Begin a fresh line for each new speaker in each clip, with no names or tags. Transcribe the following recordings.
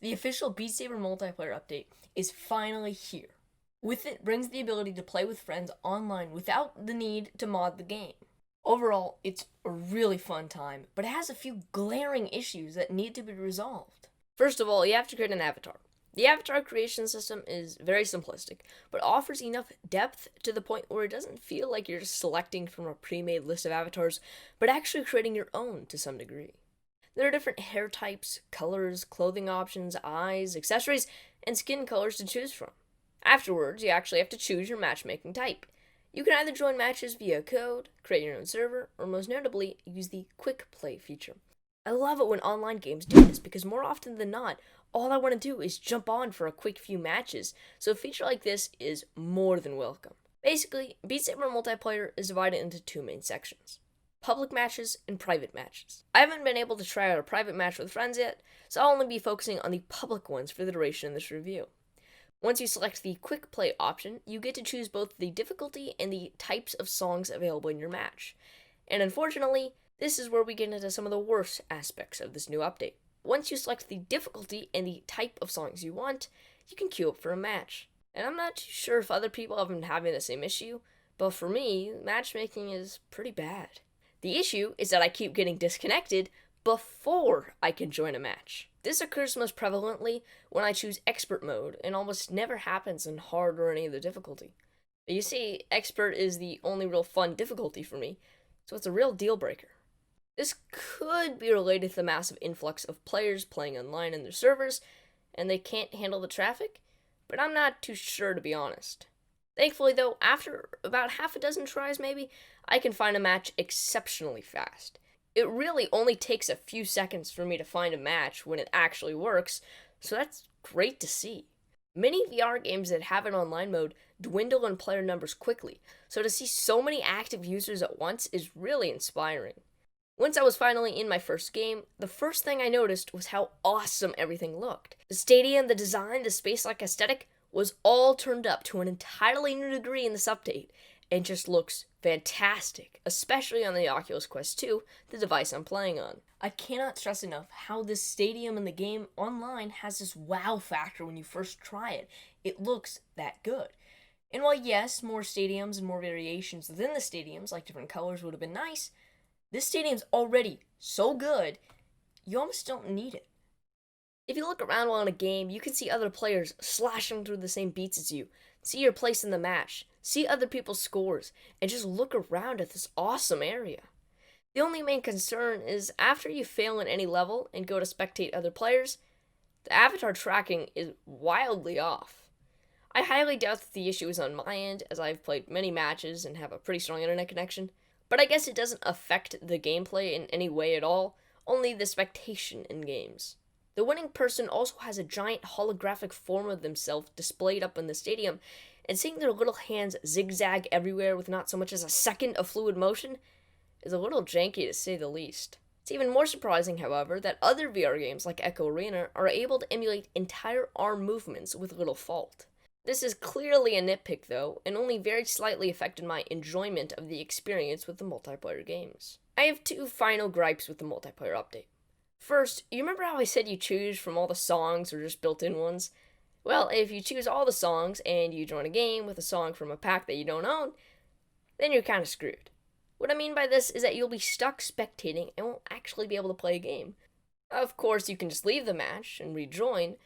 The official Beat Saber multiplayer update is finally here. With it brings the ability to play with friends online without the need to mod the game. Overall, it's a really fun time, but it has a few glaring issues that need to be resolved. First of all, you have to create an avatar. The avatar creation system is very simplistic, but offers enough depth to the point where it doesn't feel like you're just selecting from a pre-made list of avatars, but actually creating your own to some degree. There are different hair types, colors, clothing options, eyes, accessories, and skin colors to choose from. Afterwards, you actually have to choose your matchmaking type. You can either join matches via code, create your own server, or most notably, use the quick play feature. I love it when online games do this because more often than not, all I want to do is jump on for a quick few matches, so a feature like this is more than welcome. Basically, Beat Saber multiplayer is divided into two main sections: public matches and private matches. I haven't been able to try out a private match with friends yet, so I'll only be focusing on the public ones for the duration of this review. Once you select the quick play option, you get to choose both the difficulty and the types of songs available in your match. And unfortunately, this is where we get into some of the worst aspects of this new update. Once you select the difficulty and the type of songs you want, you can queue up for a match. And I'm not too sure if other people have been having the same issue, but for me, matchmaking is pretty bad. The issue is that I keep getting disconnected before I can join a match. This occurs most prevalently when I choose expert mode and almost never happens in hard or any other difficulty. But you see, expert is the only real fun difficulty for me, so it's a real deal breaker. This could be related to the massive influx of players playing online in their servers, and they can't handle the traffic, but I'm not too sure to be honest. Thankfully though, after about half a dozen tries maybe, I can find a match exceptionally fast. It really only takes a few seconds for me to find a match when it actually works, so that's great to see. Many VR games that have an online mode dwindle in player numbers quickly, so to see so many active users at once is really inspiring. Once I was finally in my first game, the first thing I noticed was how awesome everything looked. The stadium, the design, the space-like aesthetic was all turned up to an entirely new degree in this update, and just looks fantastic, especially on the Oculus Quest 2, the device I'm playing on. I cannot stress enough how this stadium in the game online has this wow factor when you first try it. It looks that good. And while yes, more stadiums and more variations within the stadiums, like different colors, would have been nice, this stadium's already so good, you almost don't need it. If you look around while in a game, you can see other players slashing through the same beats as you, see your place in the match, see other people's scores, and just look around at this awesome area. The only main concern is after you fail in any level and go to spectate other players, the avatar tracking is wildly off. I highly doubt that the issue is on my end, as I've played many matches and have a pretty strong internet connection, but I guess it doesn't affect the gameplay in any way at all, only the spectation in games. The winning person also has a giant holographic form of themselves displayed up in the stadium, and seeing their little hands zigzag everywhere with not so much as a second of fluid motion is a little janky to say the least. It's even more surprising, however, that other VR games like Echo Arena are able to emulate entire arm movements with little fault. This is clearly a nitpick though, and only very slightly affected my enjoyment of the experience with the multiplayer games. I have two final gripes with the multiplayer update. First, you remember how I said you choose from all the songs or just built-in ones? Well, if you choose all the songs and you join a game with a song from a pack that you don't own, then you're kind of screwed. What I mean by this is that you'll be stuck spectating and won't actually be able to play a game. Of course, you can just leave the match and rejoin,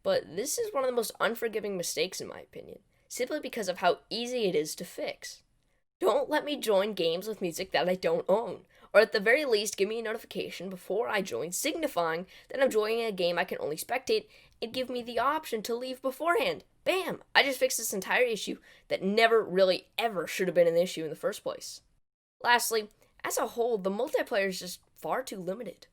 but this is one of the most unforgiving mistakes in my opinion, simply because of how easy it is to fix. Don't let me join games with music that I don't own, or at the very least give me a notification before I join signifying that I'm joining a game I can only spectate and give me the option to leave beforehand. Bam! I just fixed this entire issue that never really ever should have been an issue in the first place. Lastly, as a whole, the multiplayer is just far too limited.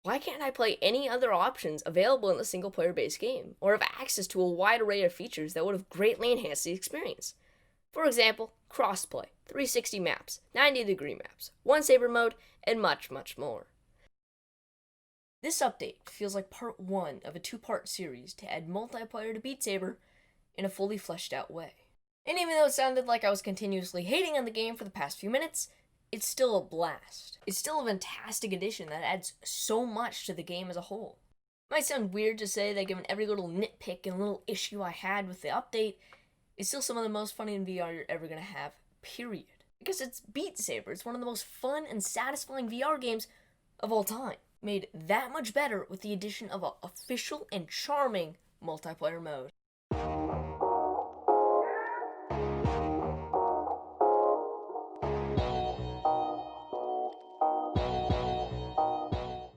Why can't I play any other options available in the single-player based game, or have access to a wide array of features that would have greatly enhanced the experience? For example, crossplay, 360 maps, 90-degree maps, one Saber mode, and much, much more. This update feels like part 1 of a 2-part series to add multiplayer to Beat Saber in a fully fleshed out way. And even though it sounded like I was continuously hating on the game for the past few minutes, it's still a blast. It's still a fantastic addition that adds so much to the game as a whole. Might sound weird to say that given every little nitpick and little issue I had with the update, it's still some of the most fun in VR you're ever gonna have, period. Because it's Beat Saber, it's one of the most fun and satisfying VR games of all time. Made that much better with the addition of an official and charming multiplayer mode.